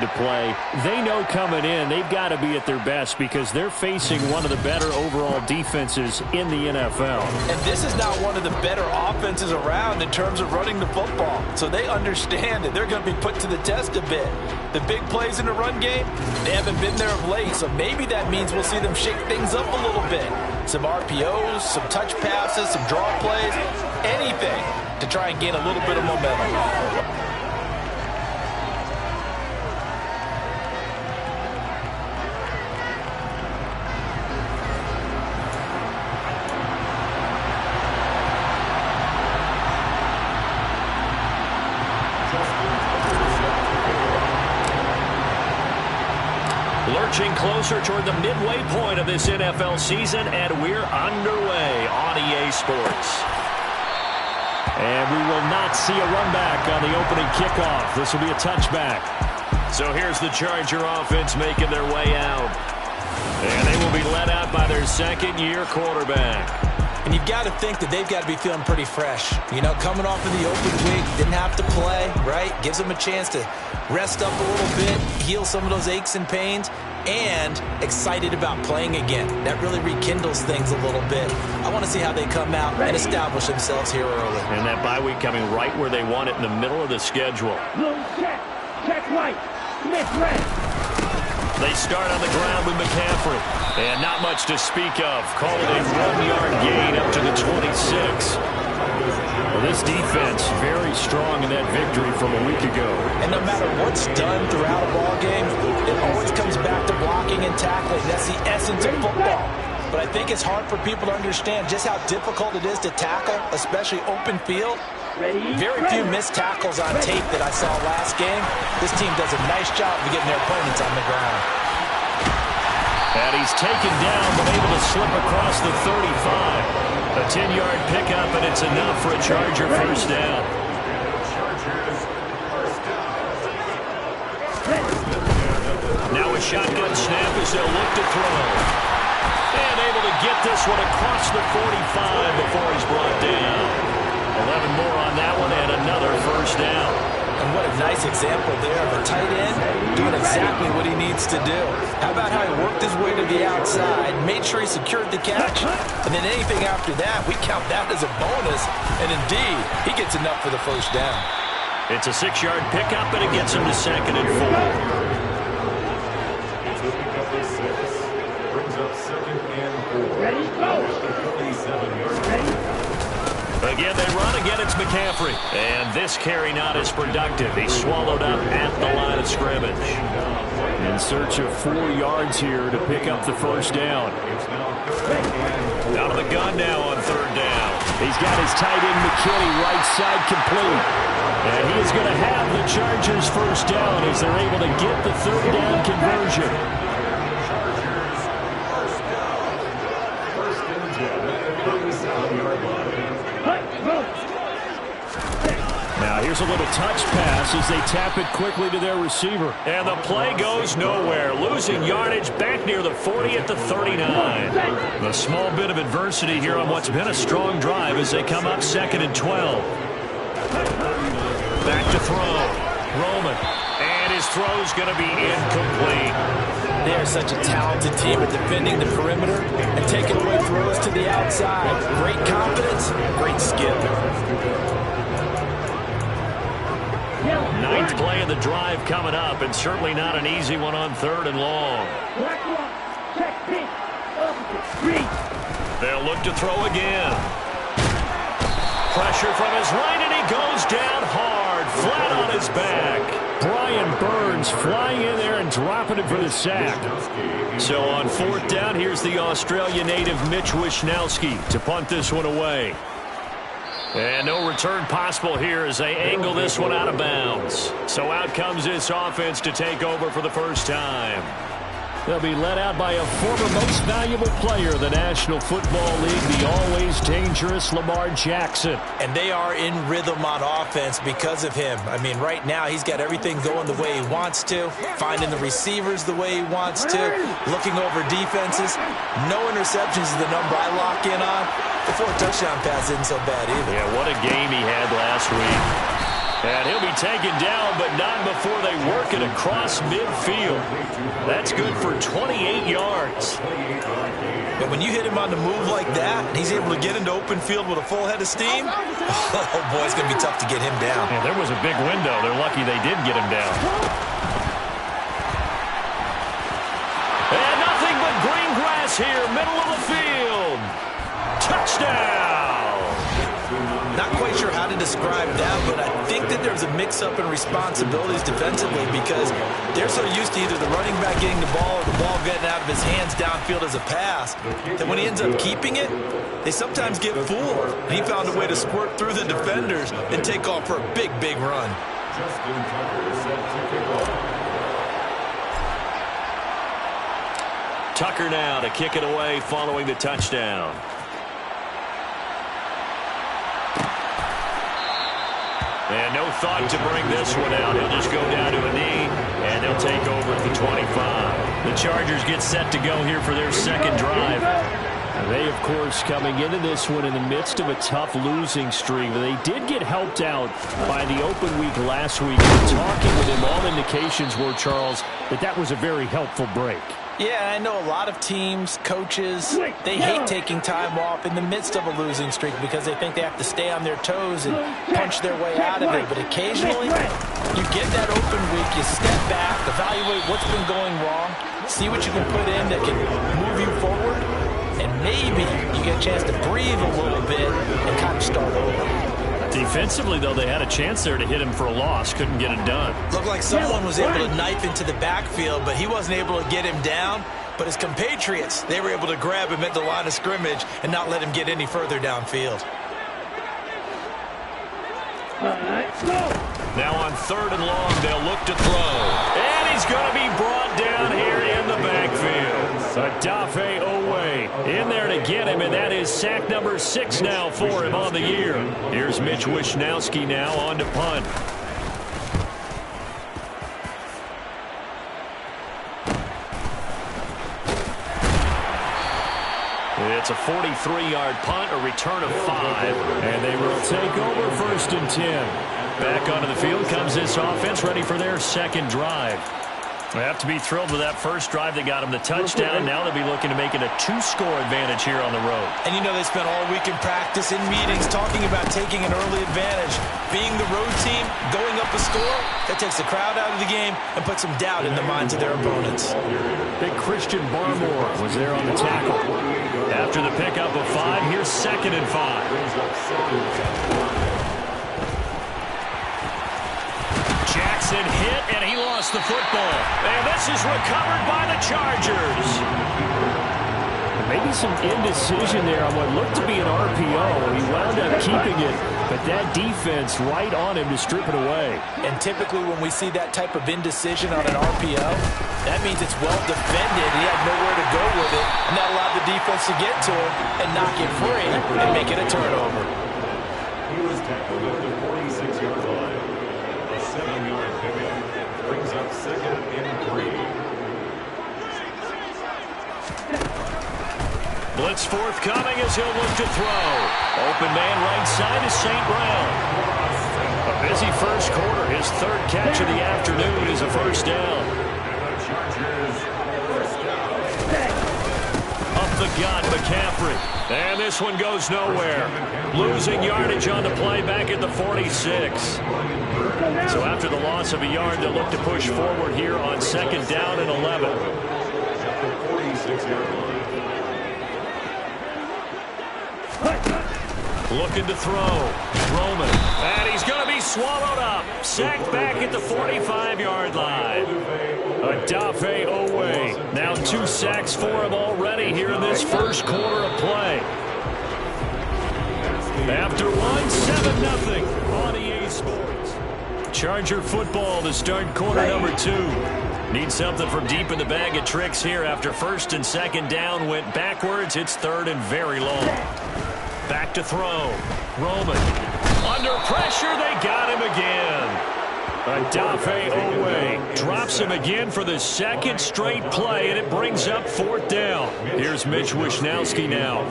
to play. They know coming in they've got to be at their best because they're facing one of the better overall defenses in the NFL. And this is not one of the better offenses around in terms of running the football. So they understand that they're going to be put to the test a bit. The big plays in the run game, they haven't been there of late, so maybe that means we'll see them shake things up a little bit. Some RPOs, some touch passes, some draw plays, anything to try and gain a little bit of momentum. Lurching closer toward the midway point of this NFL season, and we're underway on EA Sports. And we will not see a run back on the opening kickoff. This will be a touchback. So here's the Charger offense making their way out. And they will be led out by their second-year quarterback. And you've got to think that they've got to be feeling pretty fresh. You know, coming off of the open week, didn't have to play, right? Gives them a chance to rest up a little bit, heal some of those aches and pains, and excited about playing again. That really rekindles things a little bit. I want to see how they come out and establish themselves here early. And that bye week coming right where they want it in the middle of the schedule. Check right. Smith red. They start on the ground with McCaffrey. And not much to speak of. Call it a 1-yard gain up to the 26. Well, this defense very strong in that victory from a week ago. And no matter what's done throughout a ball game, it always comes back to blocking and tackling. That's the essence of football. But I think it's hard for people to understand just how difficult it is to tackle, especially open field. Very few missed tackles on tape that I saw last game. This team does a nice job of getting their opponents on the ground. And he's taken down, but able to slip across the 35. A 10-yard pickup, and it's enough for a Charger first down. Now a shotgun snap as they'll look to throw. And able to get this one across the 45 before he's brought down. 11 more on that one, and another first down. And what a nice example there of a tight end doing exactly what he needs to do. How about how he worked his way to the outside, made sure he secured the catch, and then anything after that, we count that as a bonus. And indeed, he gets enough for the first down. It's a 6-yard pickup, and it gets him to 2nd and 4. Brings up 2nd and 4. Ready, go. Again, they run. Again, it's McCaffrey. And this carry not as productive. He's swallowed up at the line of scrimmage. In search of 4 yards here to pick up the first down. Out of the gun now on 3rd down. He's got his tight end McKinney right side complete. And he is going to have the Chargers first down as they're able to get the 3rd down conversion. Now here's a little touch pass as they tap it quickly to their receiver. And the play goes nowhere. Losing yardage back near the 40 at the 39. A small bit of adversity here on what's been a strong drive as they come up 2nd and 12. Back to throw. Roman. And his throw's going to be incomplete. They are such a talented team at defending the perimeter and taking away throws to the outside. Great confidence, great skill. 9th play of the drive coming up, and certainly not an easy one on 3rd and long. They'll look to throw again. Pressure from his right, and he goes down hard, flat on his back. Brian Burns flying in there and dropping it for the sack. So on 4th down, here's the Australia native Mitch Wishnowsky to punt this one away. And no return possible here as they angle this one out of bounds. So out comes this offense to take over for the first time. They'll be led out by a former most valuable player of the National Football League, the always dangerous Lamar Jackson. And they are in rhythm on offense because of him. I mean, right now he's got everything going the way he wants to, finding the receivers the way he wants to, looking over defenses. No interceptions is the number I lock in on. The 4 touchdown pass isn't so bad either. Yeah, what a game he had last week. And he'll be taken down, but not before they work it across midfield. That's good for 28 yards. But when you hit him on the move like that, and he's able to get into open field with a full head of steam, oh boy, it's going to be tough to get him down. Yeah, there was a big window. They're lucky they did get him down. And nothing but green grass here, middle of the field. Touchdown! Not quite sure how to describe that, but I think that there's a mix-up in responsibilities defensively because they're so used to either the running back getting the ball or the ball getting out of his hands downfield as a pass that when he ends up keeping it, they sometimes get fooled. And he found a way to squirt through the defenders and take off for a big, big run. Tucker now to kick it away following the touchdown. And no thought to bring this one out. He'll just go down to a knee, and they'll take over at the 25. The Chargers get set to go here for their second drive. They, of course, coming into this one in the midst of a tough losing streak. They did get helped out by the open week last week. Talking with him, all indications were, Charles, that was a very helpful break. Yeah, I know a lot of teams, coaches, they hate taking time off in the midst of a losing streak because they think they have to stay on their toes and punch their way out of it. But occasionally, you get that open week, you step back, evaluate what's been going wrong, see what you can put in that can move you forward, and maybe you get a chance to breathe a little bit and kind of start over. Defensively, though, they had a chance there to hit him for a loss. Couldn't get it done. Looked like someone was able to knife into the backfield, but he wasn't able to get him down. But his compatriots, they were able to grab him at the line of scrimmage and not let him get any further downfield. Now on 3rd and long, they'll look to throw. And he's going to be brought down here in the backfield. Odafe Oweh in there to get him, and that is sack number 6 now for him on the year. Here's Mitch Wishnowsky now on to punt. It's a 43-yard punt, a return of 5, and they will take over 1st and 10. Back onto the field comes this offense, ready for their second drive. They have to be thrilled with that first drive that got them the touchdown. Now they'll be looking to make it a 2-score advantage here on the road. And you know they spent all week in practice, in meetings, talking about taking an early advantage. Being the road team, going up a score, that takes the crowd out of the game and puts some doubt in the minds of their opponents. Big Christian Barmore was there on the tackle. After the pickup of 5, here's 2nd and 5. Jackson hit, and he lost the football. And this is recovered by the Chargers. Maybe some indecision there on what looked to be an RPO. He wound up keeping it, but that defense right on him to strip it away. And typically when we see that type of indecision on an RPO, that means it's well defended. He had nowhere to go with it, and that allowed the defense to get to him and knock it free and make it a turnover. He was tackled at the 46-yard line. A 7-yard pickup brings up 2nd and 3. Blitz forthcoming as he'll look to throw. Open man right side is St. Brown. A busy first quarter. His 3rd catch of the afternoon is a first down. Up the gut, McCaffrey. And this one goes nowhere. Losing yardage on the play back at the 46. So after the loss of a yard, they'll look to push forward here on 2nd down and 11. Looking to throw. Roman. And he's going to be swallowed up. Sacked back at the 45-yard line. Odafe Oweh. Now 2 sacks for him already here in this first quarter of play. After 1, 7-0 on EA Sports. Charger football to start quarter number 2. Need something from deep in the bag of tricks here after 1st and 2nd down went backwards. It's 3rd and very long. Back to throw. Roman. Under pressure, they got him again. Odafe Oweh drops him again for the 2nd straight play, and it brings up 4th down. Here's Mitch Wishnowsky now.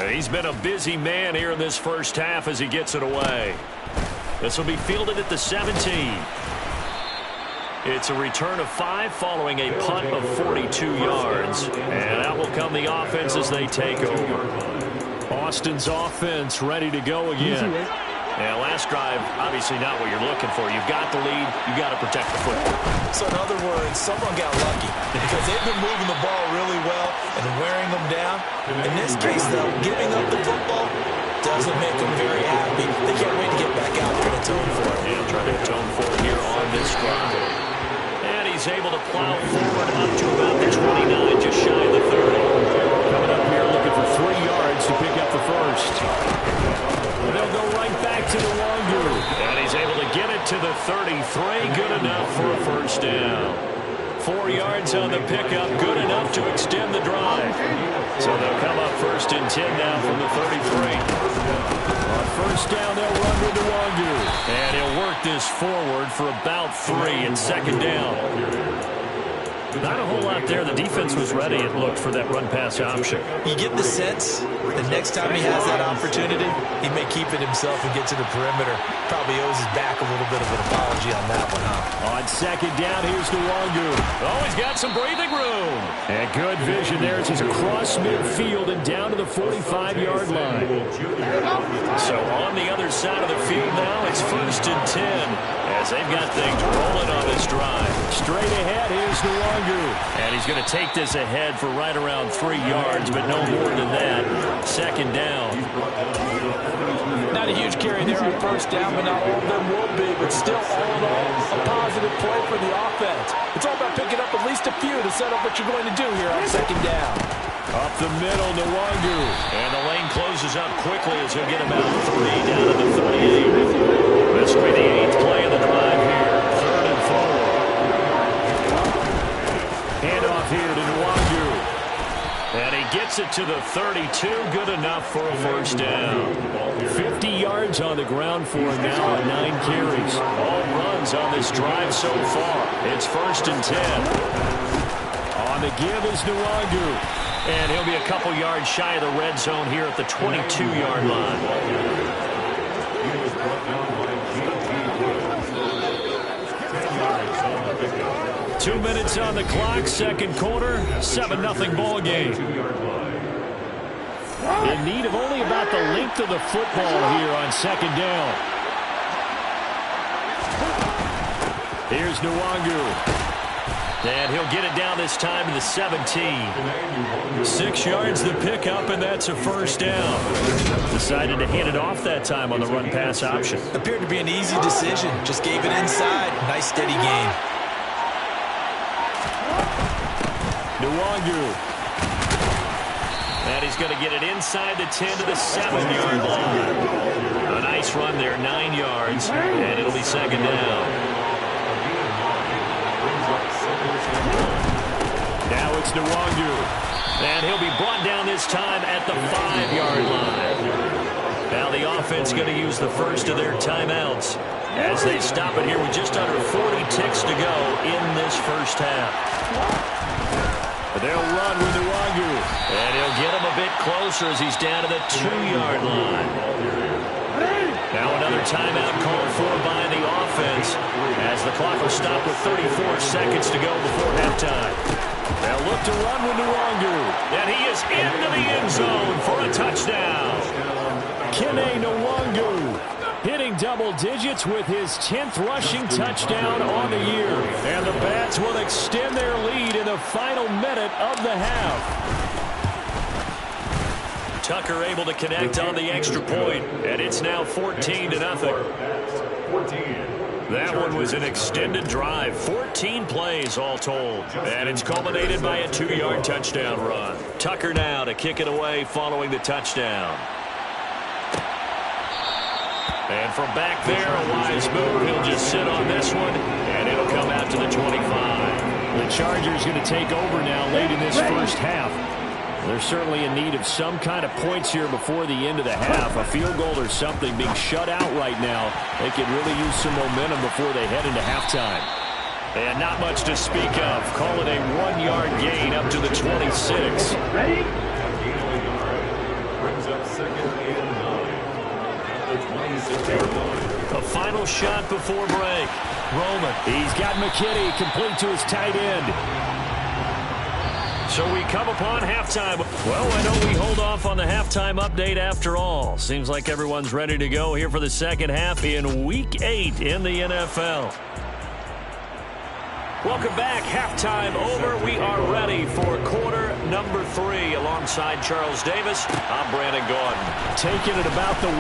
He's been a busy man here in this first half as he gets it away. This will be fielded at the 17. It's a return of 5 following a punt of 42 yards. And out will come the offense as they take over. Austin's offense ready to go again. Yeah, last drive, obviously not what you're looking for. You've got the lead. You've got to protect the football. So in other words, someone got lucky because they've been moving the ball really well and wearing them down. In this case, though, giving up the football doesn't make them very happy. They can't wait to get back out there and atone for it. Yeah, trying to atone for it here on this drive. And he's able to plow forward up to about the 29, just shy of the 30. Coming up here looking for 3 yards to pick up the first. And they'll go right back to the Nwangwu. And he's able to get it to the 33. Good enough for a first down. 4 yards on the pickup. Good enough to extend the drive. So they'll come up 1st and 10 now from the 33. On first down, they'll run with the Nwangwu. And he'll work this forward for about 3 and 2nd down. Not a whole lot there. The defense was ready, it looked, for that run-pass option. You get the sense that next time he has that opportunity, he may keep it himself and get to the perimeter. Probably owes his back a little bit of an apology on that one, huh? On 2nd down, here's the Nwangwu. Oh, he's got some breathing room. And good vision there as he's across midfield and down to the 45-yard line. So on the other side of the field now, it's 1st and 10 as they've got things rolling on this drive. Straight ahead, here's the Nwangwu. And he's going to take this ahead for right around 3 yards, but no more than that. 2nd down. Not a huge carry there on first down, but not all of them will be. But still, all in all, a positive play for the offense. It's all about picking up at least a few to set up what you're going to do here on 2nd down. Up the middle, Nwangwu. And the lane closes up quickly as he'll get about 3 down to the 38. This will be the 8th play of the drive here. 3rd and 4. Handoff here to Nwangwu. And he gets it to the 32. Good enough for a first down. 50 yards on the ground for him now on 9 carries. All runs on this drive so far. It's 1st and 10. On the give is Nwangwu. And he'll be a couple yards shy of the red zone here at the 22-yard line. 2 minutes on the clock, 2nd quarter, 7-0 ball game. In need of only about the length of the football here on 2nd down. Here's Nwangwu. And he'll get it down this time to the 17. 6 yards the pickup, and that's a first down. Decided to hand it off that time on the run-pass option. Appeared to be an easy decision. Just gave it inside. Nice steady gain. Nwangwu. And he's going to get it inside the 10 to the 7-yard line. A nice run there, 9 yards, and it'll be 2nd down. Now it's Nwangwu. And he'll be brought down this time at the 5-yard line. Now the offense going to use the first of their timeouts as they stop it here with just under 40 ticks to go in this first half. They'll run with Nwangwu. And he'll get him a bit closer as he's down to the 2-yard line. Now another timeout called for by the offense as the clock will stop with 34 seconds to go before halftime. They'll look to run with Nwangwu. And he is into the end zone for a touchdown. Kene Nwangwu hitting double digits with his 10th rushing touchdown on the year. And the Bats will extend their lead in the final minute of the half. Tucker able to connect on the extra point, and it's now 14-0. That one was an extended drive, 14 plays all told, and it's culminated by a 2-yard touchdown run. Tucker now to kick it away following the touchdown. And from back there, a wise move. He'll just sit on this one, and it'll come out to the 25. The Chargers going to take over now late in this first half. They're certainly in need of some kind of points here before the end of the half. A field goal or something being shut out right now. They could really use some momentum before they head into halftime. And not much to speak of. Call it a 1-yard gain up to the 26. Ready? Brings up second and 9. At the 26-yard line. A final shot before break. Roman, he's got McKinney complete to his tight end. So we come upon halftime. Well, why don't we hold off on the halftime update after all? Seems like everyone's ready to go here for the second half in Week 8 in the NFL. Welcome back. Halftime over. We are ready for quarter number 3. Alongside Charles Davis, I'm Brandon Gaudin. Taking it about the 1.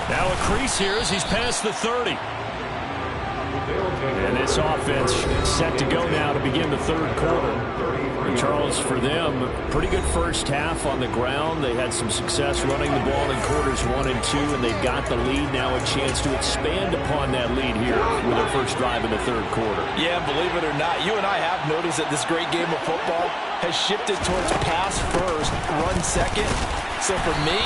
Now a crease here as he's past the 30. And this offense set to go now to begin the third quarter. And Charles, for them, pretty good first half on the ground. They had some success running the ball in quarters 1 and 2, and they've got the lead now, a chance to expand upon that lead here with their first drive in the third quarter. Yeah, believe it or not, you and I have noticed that this great game of football has shifted towards pass first, run second. So for me,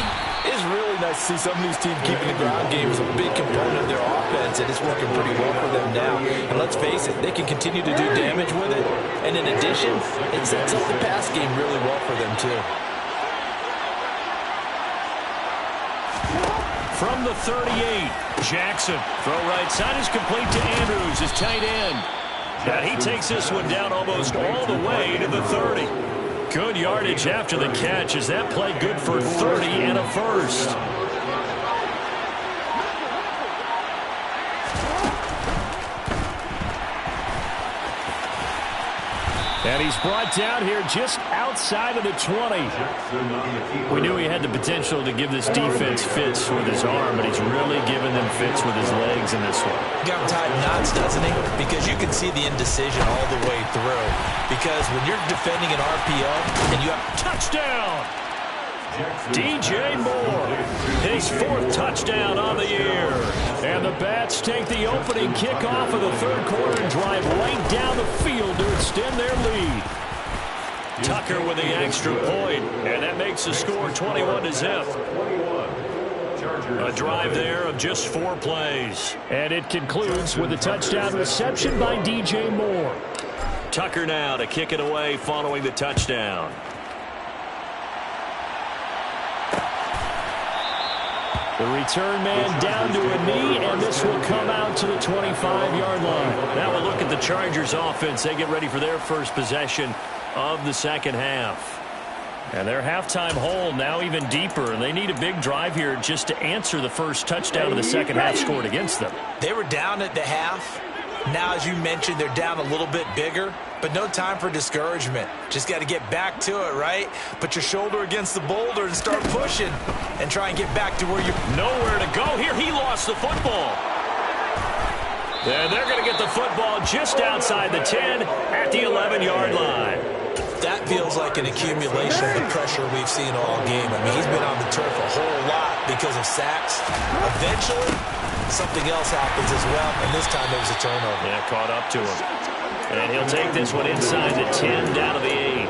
it's really nice to see some of these teams keeping the ground game as a big component of their offense, and it's working pretty well for them now. And let's face it, they can continue to do damage with it. And in addition, it sets up the pass game really well for them too. From the 38, Jackson. Throw right side is complete to Andrews, his tight end. And he takes this one down almost all the way to the 30. Good yardage after the catch. Is that play good for 30 and a first? And he's brought down here just outside of the 20. We knew he had the potential to give this defense fits with his arm, but he's really giving them fits with his legs in this one. Got him tied in knots, doesn't he? Because you can see the indecision all the way through. Because when you're defending an RPO and you have touchdown, DJ Moore, his 4th touchdown on the year. And the Bats take the opening kickoff of the third quarter and drive right down the field to extend their lead. Tucker with the extra point, and that makes the score 21-0. A drive there of just 4 plays. And it concludes with a touchdown reception by DJ Moore. Tucker now to kick it away following the touchdown. The return man down to a knee, and this will come out to the 25-yard line. Now we'll look at the Chargers offense. They get ready for their first possession of the second half. And their halftime hole now even deeper, and they need a big drive here just to answer the first touchdown of the second half scored against them. They were down at the half. Now, as you mentioned, they're down a little bit bigger, but no time for discouragement. Just got to get back to it, right? Put your shoulder against the boulder and start pushing and try and get back to where you're... Nowhere to go here. He lost the football. And they're going to get the football just outside the 10 at the 11-yard line. That feels like an accumulation of the pressure we've seen all game. I mean, he's been on the turf a whole lot because of sacks. Eventually, something else happens as well, and this time it was a turnover. Yeah, caught up to him. And he'll take this one inside the 10, down to the 8.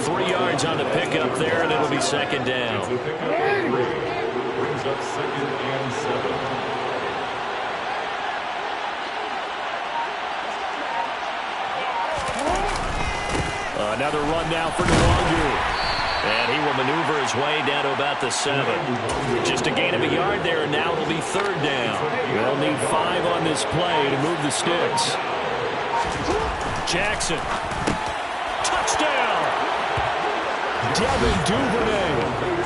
3 yards on the pickup there, and it'll be second down. Brings up second and 7. Another run now for Nwangu. And he will maneuver his way down to about the 7. Just a gain of a yard there, and now it'll be third down. They'll need 5 on this play to move the sticks. Jackson. Touchdown! Devin Duvernay.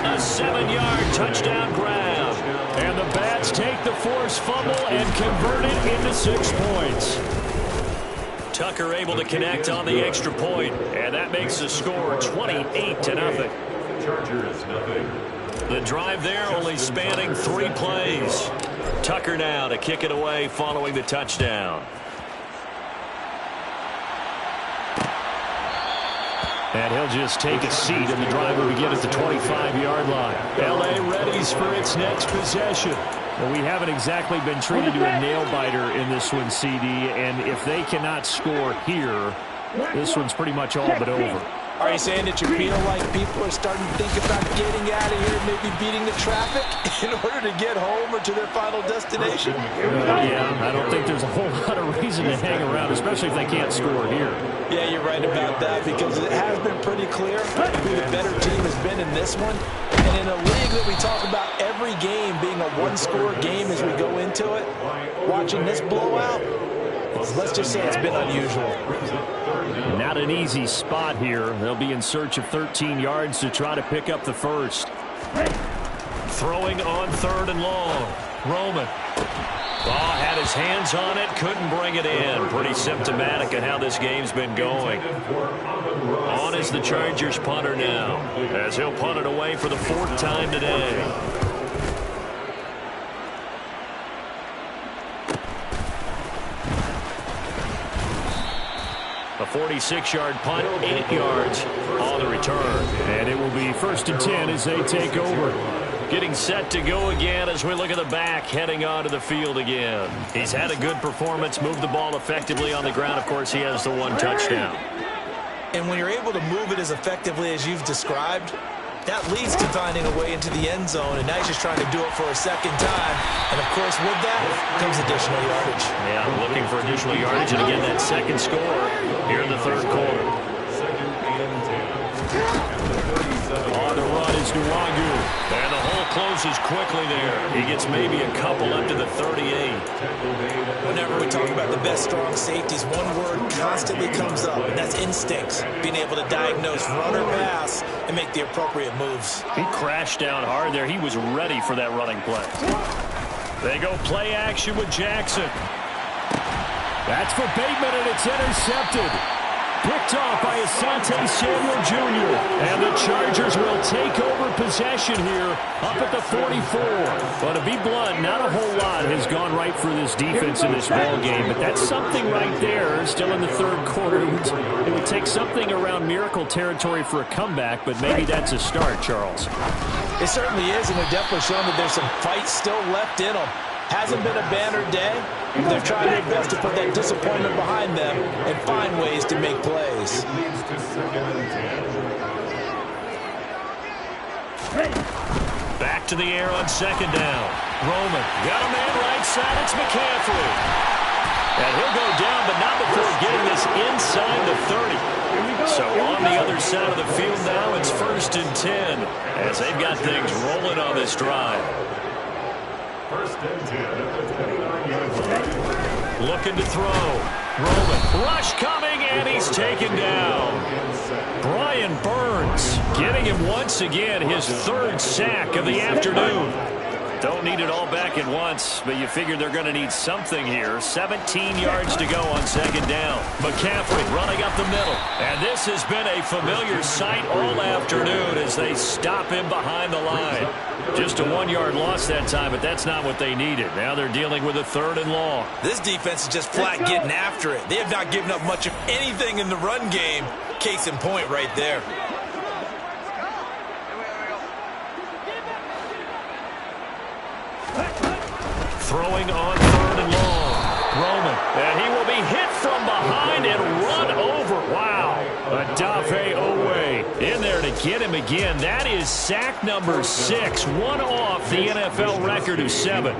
A 7-yard touchdown grab. And the Bats take the forced fumble and convert it into 6 points. Tucker able to connect on the extra point, and that makes the score 28-0. Chargers, nothing. The drive there only spanning 3 plays. Tucker now to kick it away following the touchdown. And he'll just take a seat, and the drive will begin at the 25-yard line. L.A. readies for its next possession. Well, we haven't exactly been treated to a nail-biter in this one, CD, and if they cannot score here, this one's pretty much all but over. Are you saying that you feel like people are starting to think about getting out of here, maybe beating the traffic in order to get home or to their final destination? Yeah, I don't think there's a whole lot of reason to hang around, especially if they can't score here. Yeah, you're right about that, because it has been pretty clear who the better team has been in this one. And in a league that we talk about every game being a one-score game as we go into it, watching this blowout, let's just say it's been unusual. Not an easy spot here. They'll be in search of 13 yards to try to pick up the first. Throwing on 3rd and long. Roman. Had his hands on it, couldn't bring it in. Pretty symptomatic of how this game's been going. On is the Chargers punter now, as he'll punt it away for the 4th time today. A 46-yard punt, 8 yards on the return. And it will be 1st and 10 as they take over. Getting set to go again as we look at the back, heading onto the field again. He's had a good performance, moved the ball effectively on the ground. Of course, he has the 1 touchdown. And when you're able to move it as effectively as you've described, that leads to finding a way into the end zone, and now he's just trying to do it for a 2nd time. And, of course, with that comes additional yardage. Yeah, looking for additional yardage, and again, that 2nd score here in the 3rd quarter. On the run is Nwangu, and the hole closes quickly there. He gets maybe a couple up to the 38. Whenever we talk about the best strong safeties, one word constantly comes up, and that's instincts. Being able to diagnose run or pass and make the appropriate moves. He crashed down hard there. He was ready for that running play. They go play action with Jackson. That's for Bateman, and it's intercepted. Picked off by Asante Samuel Jr. And the Chargers will take over possession here up at the 44. But to be blunt, not a whole lot has gone right for this defense in this ball game. But that's something right there. Still in the 3rd quarter. It would take something around miracle territory for a comeback, but maybe that's a start, Charles. It certainly is, and they're definitely showing that there's some fight still left in them. Hasn't been a banner day. They're trying their best to put that disappointment behind them and find ways to make plays. Back to the air on 2nd down. Roman got a man right side. It's McCaffrey. And he'll go down, but not before getting this inside the 30. So on the other side of the field now, it's 1st and 10 as they've got things rolling on this drive. 1st and 10 at the 29-yard line. Looking to throw. Roman. Rush coming, and he's taken down. Brian Burns getting him once again, his 3rd sack of the afternoon. Don't need it all back at once, but you figure they're going to need something here. 17 yards to go on 2nd down. McCaffrey running up the middle. And this has been a familiar sight all afternoon as they stop him behind the line. Just a 1-yard loss that time, but that's not what they needed. Now they're dealing with a 3rd and long. This defense is just flat getting after it. They have not given up much of anything in the run game. Case in point right there. Throwing on 3rd and long. Roman. And he will be hit from behind and run over. Wow. Odafe Oweh in there to get him again. That is sack number 6. One off the NFL record of 7.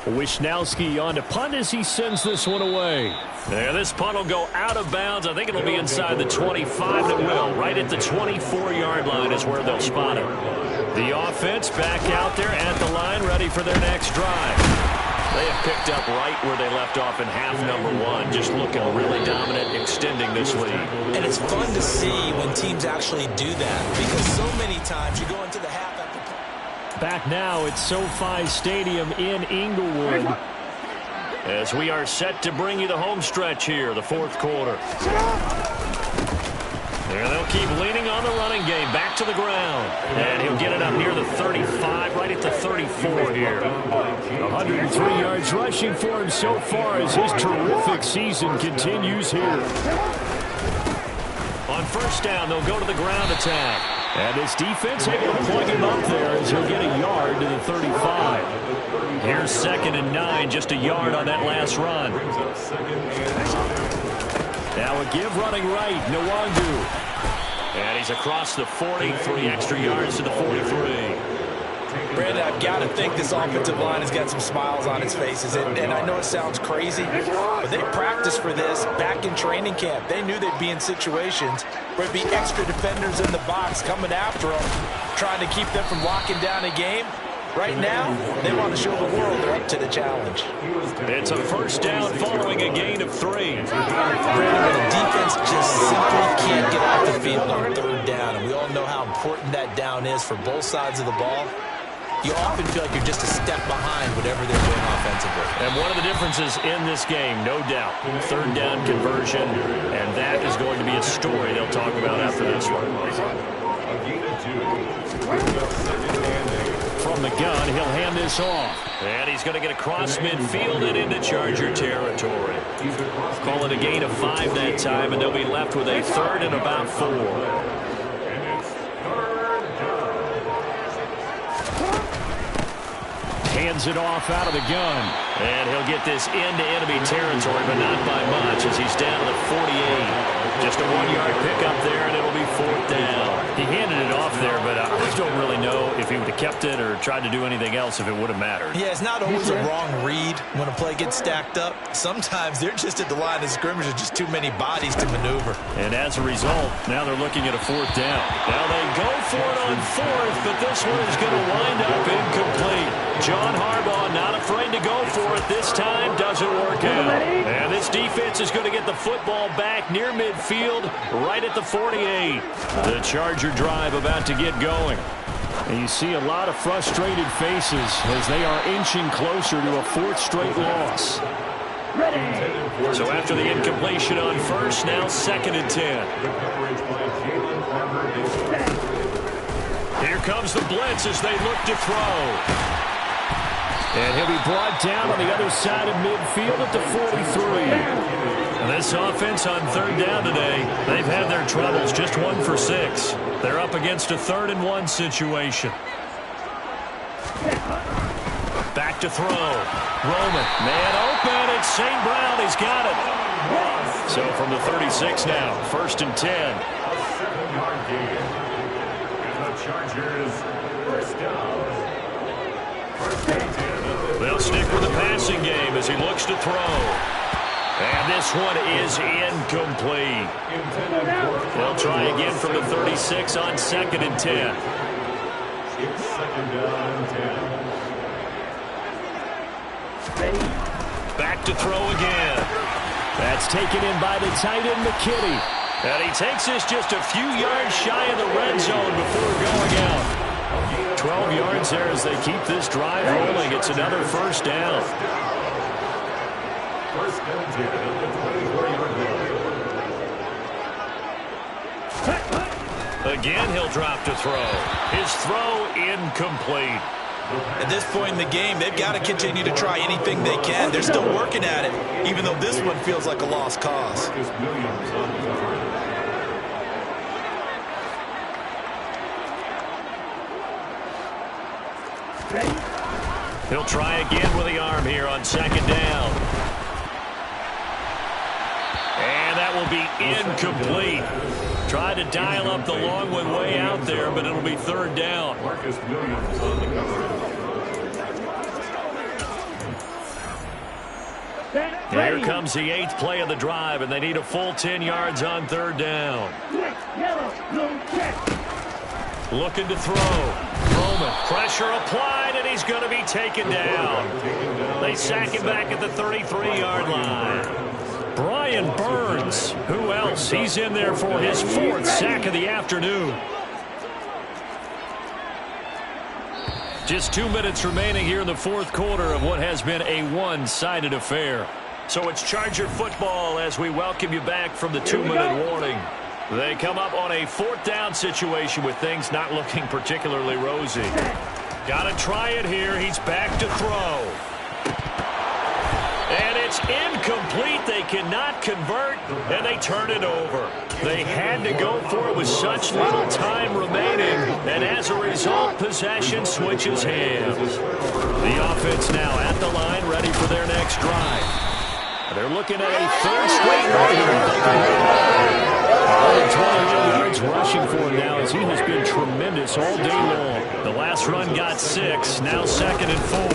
Wishnowski on to punt as he sends this one away. And this punt will go out of bounds. I think it'll be inside the 25. It will. Right at the 24-yard line is where they'll spot it. The offense back out there at the line, ready for their next drive. They have picked up right where they left off in half number 1, just looking really dominant, extending this lead. And it's fun to see when teams actually do that, because so many times you go into the half after. Back now at SoFi Stadium in Inglewood, as we are set to bring you the home stretch here, the 4th quarter. And they'll keep leaning on the running game. Back to the ground. And he'll get it up near the 35, right at the 34 here. 103 yards rushing for him so far as his terrific season continues here. On 1st down, they'll go to the ground attack. And this defense able to plug him up there as he'll get a yard to the 35. Here's 2nd and 9, just a yard on that last run. Now a give running right, Nwangu. And he's across the 40, 3 extra yards to the 43. Brandon, I've got to think this offensive line has got some smiles on its faces. And I know it sounds crazy, but they practiced for this back in training camp. They knew they'd be in situations where it'd be extra defenders in the box coming after them, trying to keep them from locking down a game. Right now, they want to show the world they're up to the challenge. It's a first down following a gain of 3. Brandon, when the defense just simply can't get off the field on third down, and we all know how important that down is for both sides of the ball, you often feel like you're just a step behind whatever they're doing offensively. And one of the differences in this game, no doubt, third down conversion, and that is going to be a story they'll talk about after this one. From the gun, he'll hand this off. And he's going to get across midfield and into Charger territory. Call it a gain of 5 that time, and they'll be left with a third and about 4. Hands it off out of the gun. And he'll get this into enemy territory, but not by much as he's down to the 48. Just a 1-yard pickup there, and it'll be 4th down. He handed it off there, but I don't really know if he would have kept it or tried to do anything else if it would have mattered. Yeah, it's not always a wrong read when a play gets stacked up. Sometimes they're just at the line of scrimmage with just too many bodies to maneuver. And as a result, now they're looking at a 4th down. Now they go for it on 4th, but this one is going to wind up incomplete. John Harbaugh not afraid to go for it this time. Doesn't work out. And this defense is going to get the football back near midfield, right at the 48. The Charger drive about to get going. And you see a lot of frustrated faces as they are inching closer to a 4th straight loss. So after the incompletion on first, now 2nd and 10. Here comes the blitz as they look to throw. And he'll be brought down on the other side of midfield at the 43. And this offense on third down today, they've had their troubles, just 1 for 6. They're up against a 3rd and 1 situation. Back to throw. Roman, man open, it's St. Brown, he's got it. So from the 36 now, 1st and 10. A 7-yard gain. And the Chargers first down. They'll stick with the passing game as he looks to throw. And this one is incomplete. They'll try again from the 36 on 2nd and 10. It's 2nd down and 10. Back to throw again. That's taken in by the tight end, McKinney. And he takes this just a few yards shy of the red zone before going out. 12 yards there as they keep this drive rolling. It's another 1st down. 1st and 10 at the 24-yard line. Again, he'll drop to throw. His throw incomplete. At this point in the game, they've got to continue to try anything they can. They're still working at it, even though this one feels like a lost cause. He'll try again with the arm here on 2nd down. And that will be incomplete. Try to dial up the long one way out there, but it'll be 3rd down. Marcus Williams on the cover. Here comes the 8th play of the drive, and they need a full 10 yards on 3rd down. Looking to throw. Roman, pressure applied, and he's going to be taken down. They sack him back at the 33-yard line. Brian Burns, who else? He's in there for his 4th sack of the afternoon. Just 2 minutes remaining here in the 4th quarter of what has been a one-sided affair. So it's Charger football as we welcome you back from the 2-minute warning. They come up on a 4th down situation with things not looking particularly rosy. Got to try it here. He's back to throw. And it's incomplete. They cannot convert, and they turn it over. They had to go for it with such little time remaining, and as a result, possession switches hands. The offense now at the line, ready for their next drive. They're looking at a third straight run here. More than 21 yards rushing for him now, as he has been tremendous all day long. The last run got 6, now 2nd and 4.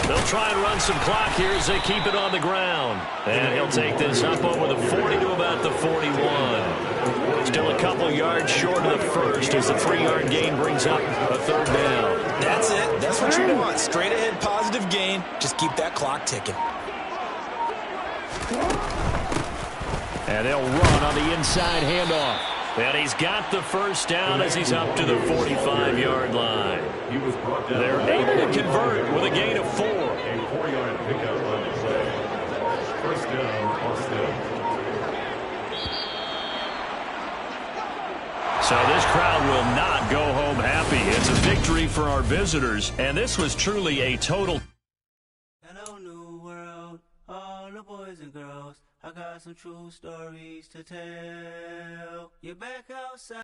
They'll try and run some clock here as they keep it on the ground. And he'll take this up over the 40 to about the 41. Still a couple yards short of the first as the 3-yard gain brings up a 3rd down. That's it. That's what you want. Straight ahead positive gain. Just keep that clock ticking. And they'll run on the inside handoff. And he's got the first down as he's up to the 45-yard line. They're able to convert with a gain of 4. A 4-yard pickup on the play. First down, Austin. So this crowd will not go home happy. It's a victory for our visitors, and this was truly a total. Hello, new world, all the boys and girls. I got some true stories to tell. You're back outside.